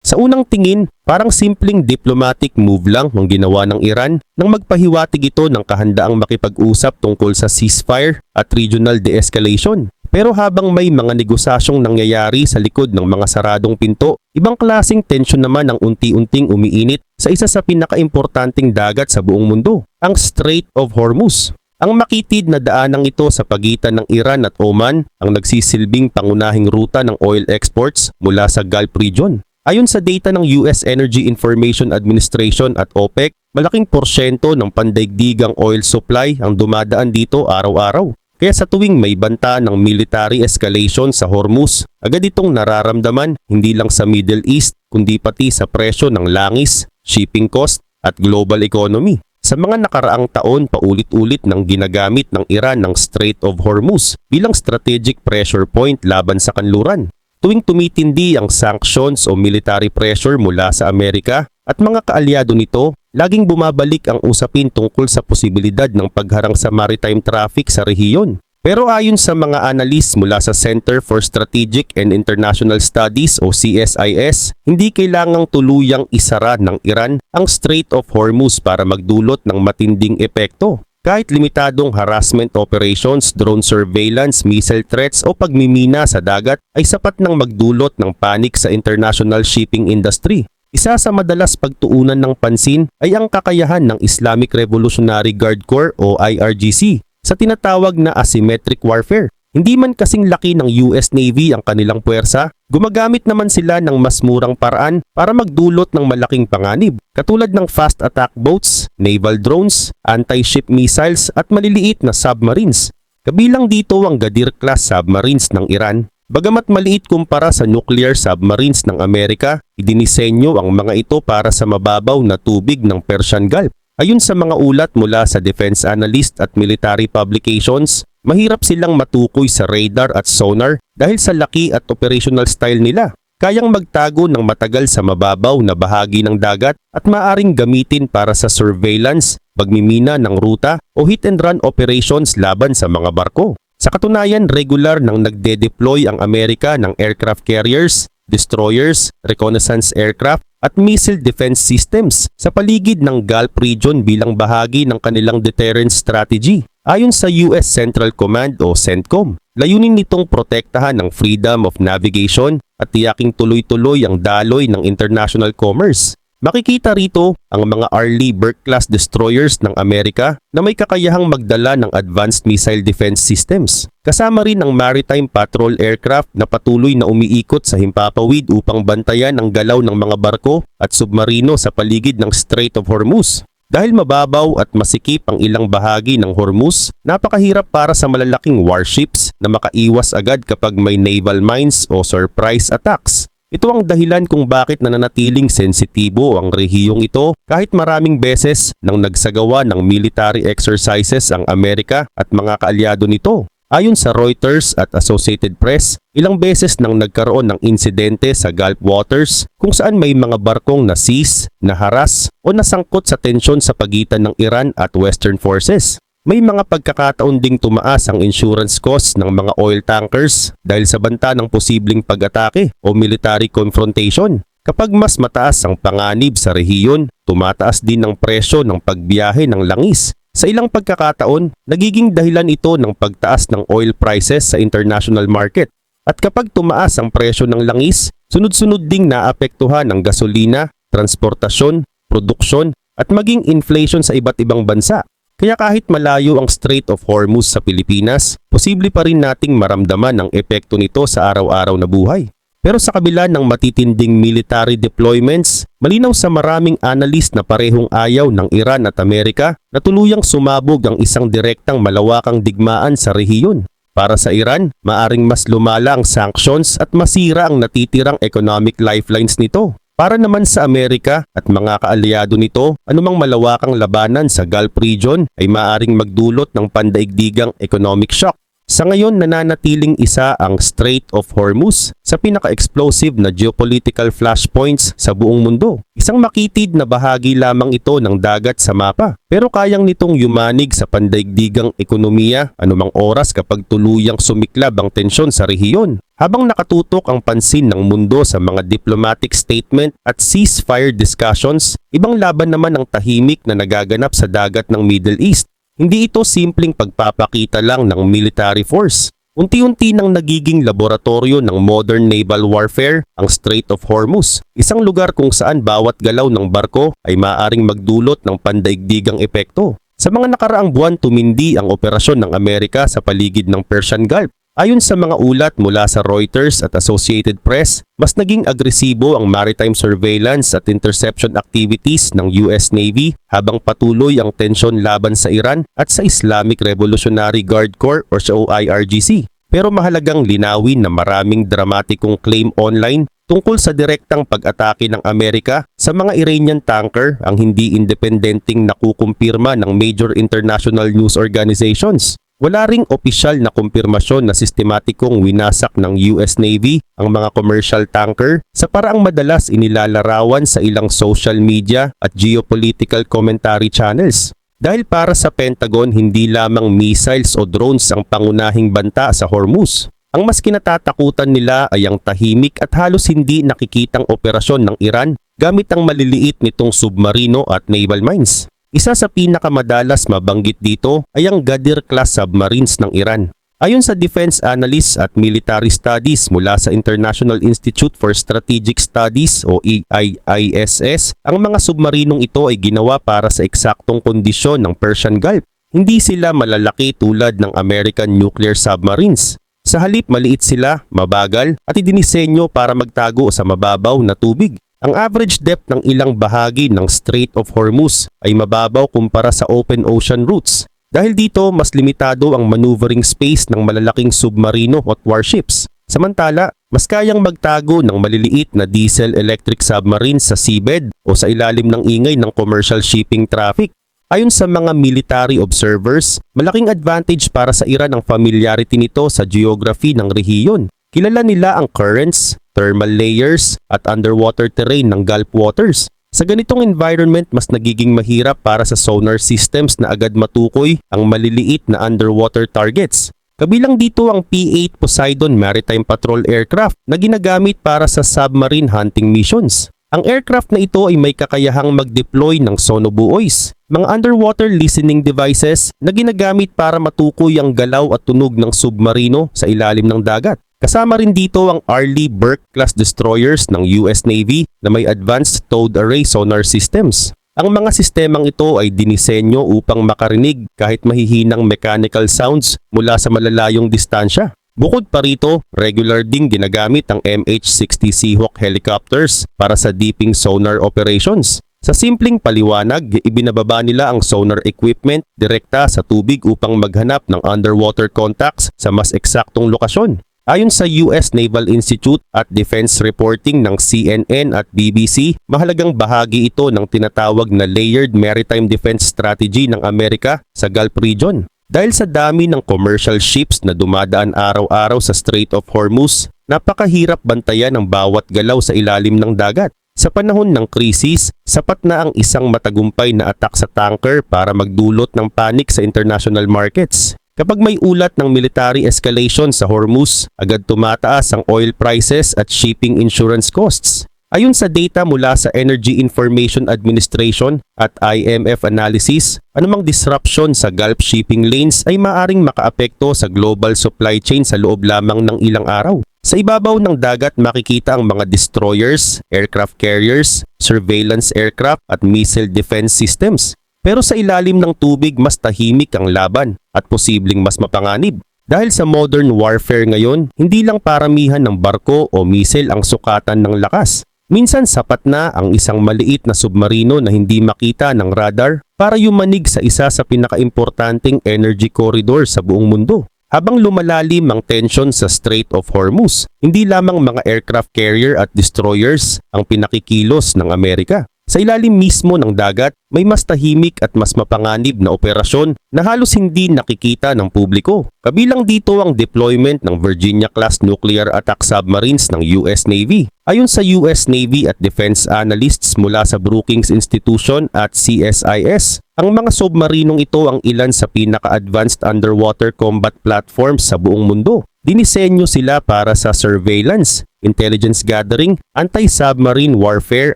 Sa unang tingin, parang simpleng diplomatic move lang ang ginawa ng Iran nang magpahiwatig ito ng kahandaang makipag-usap tungkol sa ceasefire at regional de-escalation. Pero habang may mga negosasyong nangyayari sa likod ng mga saradong pinto, ibang klaseng tensyon naman ang unti-unting umiinit sa isa sa pinakaimportanteng dagat sa buong mundo, ang Strait of Hormuz. Ang makitid na daanang ito sa pagitan ng Iran at Oman ang nagsisilbing pangunahing ruta ng oil exports mula sa Gulf region. Ayon sa data ng US Energy Information Administration at OPEC, malaking porsyento ng pandaigdigang oil supply ang dumadaan dito araw-araw. Kaya sa tuwing may banta ng military escalation sa Hormuz, agad itong nararamdaman hindi lang sa Middle East kundi pati sa presyo ng langis, shipping cost at global economy. Sa mga nakaraang taon, paulit-ulit nang ginagamit ng Iran ng Strait of Hormuz bilang strategic pressure point laban sa kanluran. Tuwing tumitindi ang sanctions o military pressure mula sa Amerika at mga kaalyado nito, laging bumabalik ang usapin tungkol sa posibilidad ng pagharang sa maritime traffic sa rehiyon. Pero ayon sa mga analyst mula sa Center for Strategic and International Studies o CSIS, hindi kailangang tuluyang isara ng Iran ang Strait of Hormuz para magdulot ng matinding epekto. Kahit limitadong harassment operations, drone surveillance, missile threats o pagmimina sa dagat ay sapat nang magdulot ng panik sa international shipping industry. Isa sa madalas pagtuunan ng pansin ay ang kakayahan ng Islamic Revolutionary Guard Corps o IRGC sa tinatawag na asymmetric warfare. Hindi man kasing laki ng US Navy ang kanilang puwersa, gumagamit naman sila ng mas murang paraan para magdulot ng malaking panganib, katulad ng fast attack boats, naval drones, anti-ship missiles at maliliit na submarines. Kabilang dito ang Ghadir-class submarines ng Iran. Bagamat maliit kumpara sa nuclear submarines ng Amerika, idinisenyo ang mga ito para sa mababaw na tubig ng Persian Gulf. Ayon sa mga ulat mula sa defense analyst at military publications, mahirap silang matukoy sa radar at sonar dahil sa laki at operational style nila. Kayang magtago ng matagal sa mababaw na bahagi ng dagat at maaring gamitin para sa surveillance, pagmimina ng ruta o hit-and-run operations laban sa mga barko. Sa katunayan, regular nang nagde-deploy ang Amerika ng aircraft carriers, destroyers, reconnaissance aircraft at missile defense systems sa paligid ng Gulf region bilang bahagi ng kanilang deterrence strategy. Ayon sa US Central Command o CENTCOM, layunin nitong protektahan ang freedom of navigation at tiyaking tuloy-tuloy ang daloy ng international commerce. Makikita rito ang mga Arleigh Burke-class destroyers ng Amerika na may kakayahang magdala ng advanced missile defense systems. Kasama rin ang maritime patrol aircraft na patuloy na umiikot sa himpapawid upang bantayan ang galaw ng mga barko at submarino sa paligid ng Strait of Hormuz. Dahil mababaw at masikip ang ilang bahagi ng Hormuz, napakahirap para sa malalaking warships na makaiwas agad kapag may naval mines o surprise attacks. Ito ang dahilan kung bakit nananatiling sensitibo ang rehiyong ito kahit maraming beses nang nagsagawa ng military exercises ang Amerika at mga kaalyado nito. Ayon sa Reuters at Associated Press, ilang beses nang nagkaroon ng insidente sa Gulf waters kung saan may mga barkong na-seize, naharas o nasangkot sa tensyon sa pagitan ng Iran at Western forces. May mga pagkakataon ding tumaas ang insurance costs ng mga oil tankers dahil sa banta ng posibleng pag-atake o military confrontation. Kapag mas mataas ang panganib sa rehiyon, tumataas din ang presyo ng pagbiyahe ng langis. Sa ilang pagkakataon, nagiging dahilan ito ng pagtaas ng oil prices sa international market. At kapag tumaas ang presyo ng langis, sunod-sunod ding naapektuhan ang gasolina, transportasyon, produksyon at maging inflation sa iba't ibang bansa. Kaya kahit malayo ang Strait of Hormuz sa Pilipinas, posible pa rin nating maramdaman ang epekto nito sa araw-araw na buhay. Pero sa kabila ng matitinding military deployments, malinaw sa maraming analyst na parehong ayaw ng Iran at Amerika na tuluyang sumabog ang isang direktang malawakang digmaan sa rehiyon. Para sa Iran, maaring mas lumala ang sanctions at masira ang natitirang economic lifelines nito. Para naman sa Amerika at mga kaalyado nito, anumang malawakang labanan sa Gulf region ay maaaring magdulot ng pandaigdigang economic shock. Sa ngayon, nananatiling isa ang Strait of Hormuz sa pinaka-explosive na geopolitical flashpoints sa buong mundo. Isang makitid na bahagi lamang ito ng dagat sa mapa, pero kayang nitong yumanig sa pandaigdigang ekonomiya anumang oras kapag tuluyang sumiklab ang tensyon sa rehiyon. Habang nakatutok ang pansin ng mundo sa mga diplomatic statement at ceasefire discussions, ibang laban naman ang tahimik na nagaganap sa dagat ng Middle East. Hindi ito simpleng pagpapakita lang ng military force. Unti-unti nang nagiging laboratorio ng modern naval warfare ang Strait of Hormuz, isang lugar kung saan bawat galaw ng barko ay maaaring magdulot ng pandaigdigang epekto. Sa mga nakaraang buwan tumindi ang operasyon ng Amerika sa paligid ng Persian Gulf. Ayon sa mga ulat mula sa Reuters at Associated Press, mas naging agresibo ang maritime surveillance at interception activities ng US Navy habang patuloy ang tensyon laban sa Iran at sa Islamic Revolutionary Guard Corps o sa IRGC. Pero mahalagang linawin na maraming dramatikong claim online tungkol sa direktang pag-atake ng Amerika sa mga Iranian tanker ang hindi independenting nakukumpirma ng major international news organizations. Wala ring opisyal na kumpirmasyon na sistematikong winasak ng US Navy ang mga commercial tanker sa paraang madalas inilalarawan sa ilang social media at geopolitical commentary channels. Dahil para sa Pentagon, hindi lamang missiles o drones ang pangunahing banta sa Hormuz. Ang mas kinatatakutan nila ay ang tahimik at halos hindi nakikitang operasyon ng Iran gamit ang maliliit nitong submarino at naval mines. Isa sa pinakamadalas mabanggit dito ay ang Ghadir-class submarines ng Iran. Ayon sa defense analysts at military studies mula sa International Institute for Strategic Studies o IISS, ang mga submarinong ito ay ginawa para sa eksaktong kondisyon ng Persian Gulf. Hindi sila malalaki tulad ng American nuclear submarines. Sa halip maliit sila, mabagal at idinisenyo para magtago sa mababaw na tubig. Ang average depth ng ilang bahagi ng Strait of Hormuz ay mababaw kumpara sa open ocean routes. Dahil dito, mas limitado ang maneuvering space ng malalaking submarino at warships. Samantala, mas kayang magtago ng maliliit na diesel-electric submarines sa seabed o sa ilalim ng ingay ng commercial shipping traffic. Ayon sa mga military observers, malaking advantage para sa Iran ang familiarity nito sa geography ng rehiyon. Kilala nila ang currents, thermal layers at underwater terrain ng Gulf waters. Sa ganitong environment, mas nagiging mahirap para sa sonar systems na agad matukoy ang maliliit na underwater targets. Kabilang dito ang P-8 Poseidon Maritime Patrol Aircraft na ginagamit para sa submarine hunting missions. Ang aircraft na ito ay may kakayahang mag-deploy ng sonobuoys, mga underwater listening devices na ginagamit para matukoy ang galaw at tunog ng submarino sa ilalim ng dagat. Kasama rin dito ang Arleigh Burke-class destroyers ng US Navy na may advanced towed array sonar systems. Ang mga sistemang ito ay dinisenyo upang makarinig kahit mahihinang mechanical sounds mula sa malalayong distansya. Bukod pa rito, regular ding ginagamit ang MH-60 Seahawk helicopters para sa deeping sonar operations. Sa simpleng paliwanag, ibinababa nila ang sonar equipment direkta sa tubig upang maghanap ng underwater contacts sa mas eksaktong lokasyon. Ayon sa US Naval Institute at Defense Reporting ng CNN at BBC, mahalagang bahagi ito ng tinatawag na Layered Maritime Defense Strategy ng Amerika sa Gulf region. Dahil sa dami ng commercial ships na dumadaan araw-araw sa Strait of Hormuz, napakahirap bantayan ang bawat galaw sa ilalim ng dagat. Sa panahon ng krisis, sapat na ang isang matagumpay na attack sa tanker para magdulot ng panic sa international markets. Kapag may ulat ng military escalation sa Hormuz, agad tumataas ang oil prices at shipping insurance costs. Ayon sa data mula sa Energy Information Administration at IMF analysis, anumang disruption sa Gulf shipping lanes ay maaring makaapekto sa global supply chain sa loob lamang ng ilang araw. Sa ibabaw ng dagat makikita ang mga destroyers, aircraft carriers, surveillance aircraft at missile defense systems. Pero sa ilalim ng tubig mas tahimik ang laban at posibleng mas mapanganib. Dahil sa modern warfare ngayon, hindi lang paramihan ng barko o missile ang sukatan ng lakas. Minsan sapat na ang isang maliit na submarino na hindi makita ng radar para yumanig sa isa sa pinakaimportanteng energy corridor sa buong mundo. Habang lumalalim ang tensyon sa Strait of Hormuz, hindi lamang mga aircraft carrier at destroyers ang pinakikilos ng Amerika. Sa ilalim mismo ng dagat, may mas tahimik at mas mapanganib na operasyon na halos hindi nakikita ng publiko. Kabilang dito ang deployment ng Virginia-class nuclear attack submarines ng US Navy. Ayon sa US Navy at defense analysts mula sa Brookings Institution at CSIS, ang mga submarinong ito ang ilan sa pinaka-advanced underwater combat platforms sa buong mundo. Dinisenyo sila para sa surveillance, intelligence gathering, anti-submarine warfare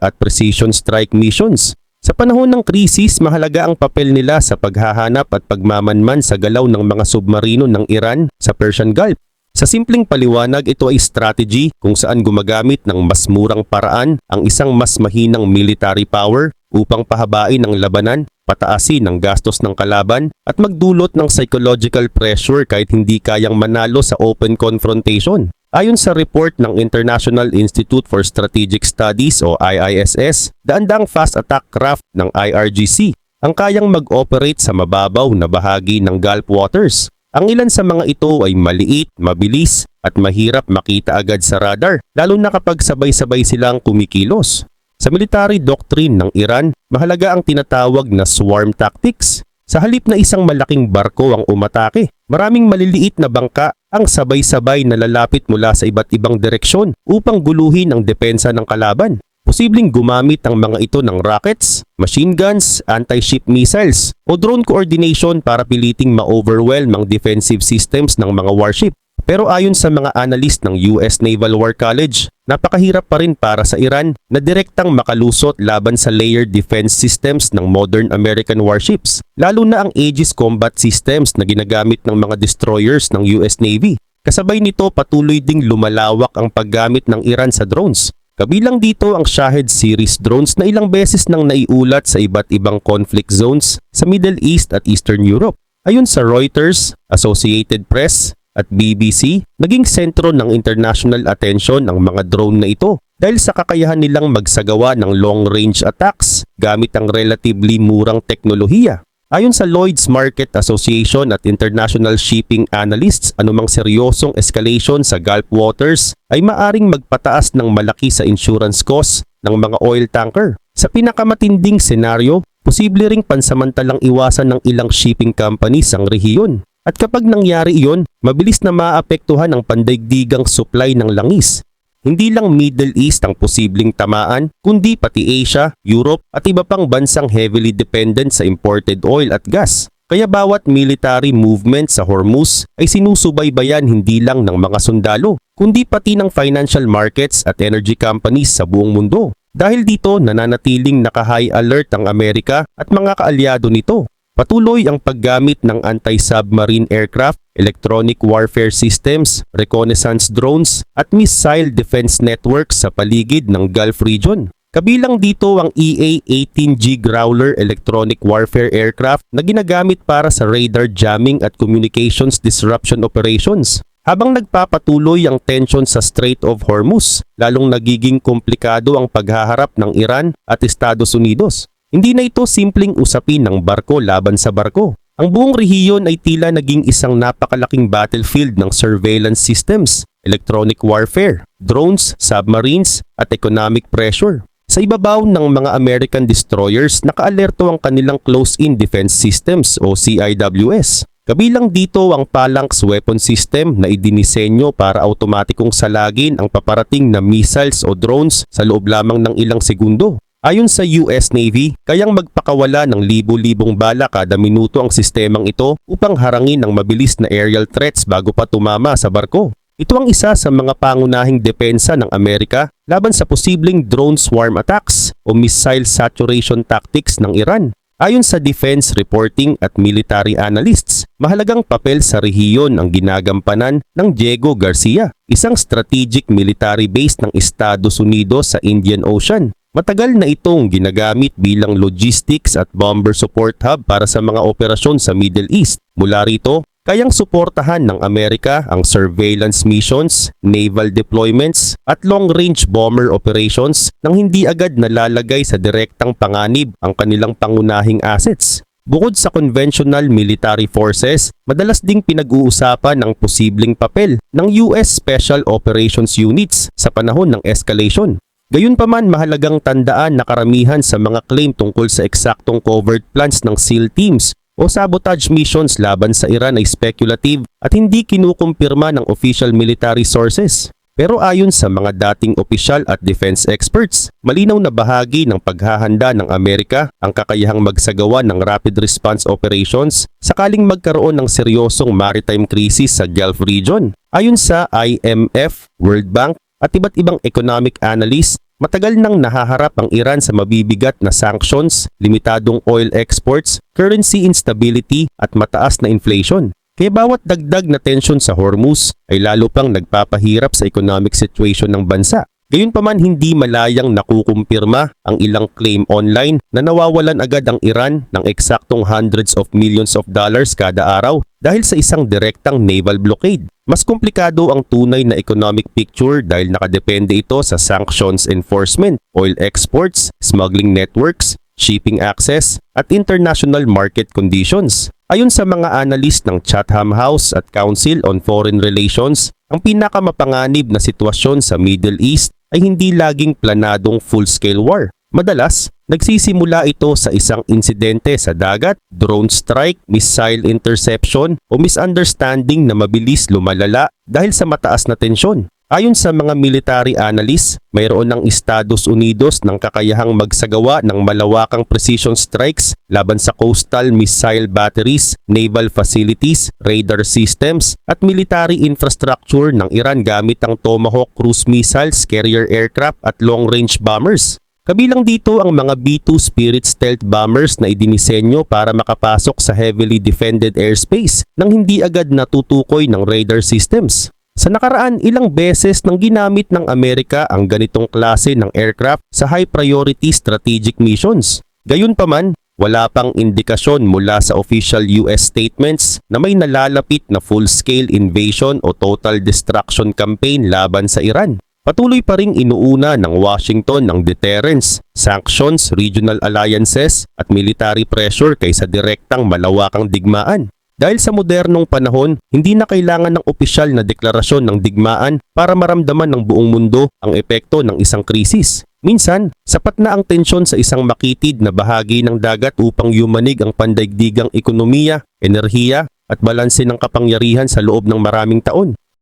at precision strike missions. Sa panahon ng krisis, mahalaga ang papel nila sa paghahanap at pagmamanman sa galaw ng mga submarino ng Iran sa Persian Gulf. Sa simpleng paliwanag, ito ay strategy kung saan gumagamit ng mas murang paraan ang isang mas mahinang military power upang pahabain ang labanan, pataasin ang gastos ng kalaban at magdulot ng psychological pressure kahit hindi kayang manalo sa open confrontation. Ayon sa report ng International Institute for Strategic Studies o IISS, daang fast attack craft ng IRGC ang kayang mag-operate sa mababaw na bahagi ng Gulf waters. Ang ilan sa mga ito ay maliit, mabilis at mahirap makita agad sa radar, lalo na kapag sabay-sabay silang kumikilos. Sa military doctrine ng Iran, mahalaga ang tinatawag na swarm tactics. Sa halip na isang malaking barko ang umatake, maraming maliliit na bangka ang sabay-sabay na lalapit mula sa iba't ibang direksyon upang guluhin ang depensa ng kalaban. Posibleng gumamit ang mga ito ng rockets, machine guns, anti-ship missiles o drone coordination para piliting ma-overwhelm ang defensive systems ng mga warship. Pero ayon sa mga analyst ng US Naval War College, napakahirap pa rin para sa Iran na direktang makalusot laban sa layered defense systems ng modern American warships, lalo na ang Aegis combat systems na ginagamit ng mga destroyers ng US Navy. Kasabay nito, patuloy ding lumalawak ang paggamit ng Iran sa drones. Kabilang dito ang Shahed series drones na ilang beses nang naiulat sa iba't ibang conflict zones sa Middle East at Eastern Europe. Ayon sa Reuters, Associated Press, at BBC, naging sentro ng international attention ang mga drone na ito dahil sa kakayahan nilang magsagawa ng long-range attacks gamit ang relatively murang teknolohiya. Ayon sa Lloyd's Market Association at international shipping analysts, anumang seryosong escalation sa Gulf waters ay maaring magpataas ng malaki sa insurance cost ng mga oil tanker. Sa pinakamatinding senaryo, posible ring pansamantalang iwasan ng ilang shipping companies ang rehiyon. At kapag nangyari iyon, mabilis na maapektuhan ang pandaigdigang supply ng langis. Hindi lang Middle East ang posibleng tamaan, kundi pati Asia, Europe at iba pang bansang heavily dependent sa imported oil at gas. Kaya bawat military movement sa Hormuz ay sinusubaybayan hindi lang ng mga sundalo, kundi pati ng financial markets at energy companies sa buong mundo. Dahil dito, nananatiling naka-high alert ang Amerika at mga kaalyado nito. Patuloy ang paggamit ng anti-submarine aircraft, electronic warfare systems, reconnaissance drones at missile defense networks sa paligid ng Gulf region. Kabilang dito ang EA-18G Growler electronic warfare aircraft na ginagamit para sa radar jamming at communications disruption operations. Habang nagpapatuloy ang tensyon sa Strait of Hormuz, lalong nagiging komplikado ang paghaharap ng Iran at Estados Unidos. Hindi na ito simpleng usapin ng barko laban sa barko. Ang buong rehiyon ay tila naging isang napakalaking battlefield ng surveillance systems, electronic warfare, drones, submarines, at economic pressure. Sa ibabaw ng mga American destroyers, nakaalerto ang kanilang close-in defense systems o CIWS. Kabilang dito ang Phalanx weapon system na idinisenyo para automatikong salagin ang paparating na missiles o drones sa loob lamang ng ilang segundo. Ayon sa US Navy, kayang magpakawala ng libo-libong bala kada minuto ang sistemang ito upang harangin ang mabilis na aerial threats bago pa tumama sa barko. Ito ang isa sa mga pangunahing depensa ng Amerika laban sa posibleng drone swarm attacks o missile saturation tactics ng Iran. Ayon sa defense reporting at military analysts, mahalagang papel sa rehiyon ang ginagampanan ng Diego Garcia, isang strategic military base ng Estados Unidos sa Indian Ocean. Matagal na itong ginagamit bilang logistics at bomber support hub para sa mga operasyon sa Middle East. Mula rito, kayang suportahan ng Amerika ang surveillance missions, naval deployments at long-range bomber operations nang hindi agad nalalagay sa direktang panganib ang kanilang pangunahing assets. Bukod sa conventional military forces, madalas ding pinag-uusapan ang posibleng papel ng US Special Operations Units sa panahon ng escalation. Gayunpaman, mahalagang tandaan na karamihan sa mga claim tungkol sa eksaktong covert plans ng SEAL teams o sabotage missions laban sa Iran ay speculative at hindi kinukumpirma ng official military sources. Pero ayon sa mga dating opisyal at defense experts, malinaw na bahagi ng paghahanda ng Amerika ang kakayahang magsagawa ng rapid response operations sakaling magkaroon ng seryosong maritime crisis sa Gulf region. Ayon sa IMF, World Bank at iba't ibang economic analysts, matagal nang nahaharap ang Iran sa mabibigat na sanctions, limitadong oil exports, currency instability at mataas na inflation. Kaya bawat dagdag na tensyon sa Hormuz ay lalo pang nagpapahirap sa economic situation ng bansa. Gayunpaman hindi malayang nakukumpirma ang ilang claim online na nawawalan agad ang Iran ng eksaktong hundreds of millions of dollars kada araw dahil sa isang direktang naval blockade. Mas komplikado ang tunay na economic picture dahil nakadepende ito sa sanctions enforcement, oil exports, smuggling networks, shipping access, at international market conditions. Ayon sa mga analyst ng Chatham House at Council on Foreign Relations, ang pinakamapanganib na sitwasyon sa Middle East ay hindi laging planadong full-scale war. Madalas, nagsisimula ito sa isang insidente sa dagat, drone strike, missile interception o misunderstanding na mabilis lumalala dahil sa mataas na tensyon. Ayon sa mga military analysts, mayroon ng Estados Unidos ng kakayahang magsagawa ng malawakang precision strikes laban sa coastal missile batteries, naval facilities, radar systems at military infrastructure ng Iran gamit ang Tomahawk cruise missiles, carrier aircraft at long-range bombers. Kabilang dito ang mga B-2 Spirit stealth bombers na idinisenyo para makapasok sa heavily defended airspace nang hindi agad natutukoy ng radar systems. Sa nakaraan, ilang beses nang ginamit ng Amerika ang ganitong klase ng aircraft sa high-priority strategic missions. Gayunpaman, wala pang indikasyon mula sa official US statements na may nalalapit na full-scale invasion o total destruction campaign laban sa Iran. Patuloy pa ring inuuna ng Washington ang deterrence, sanctions, regional alliances at military pressure kaysa direktang malawakang digmaan. Dahil sa modernong panahon, hindi na kailangan ng opisyal na deklarasyon ng digmaan para maramdaman ng buong mundo ang epekto ng isang krisis. Minsan, sapat na ang tensyon sa isang makitid na bahagi ng dagat upang yumanig ang pandaigdigang ekonomiya, enerhiya at balanse ng kapangyarihan sa loob ng maraming taon.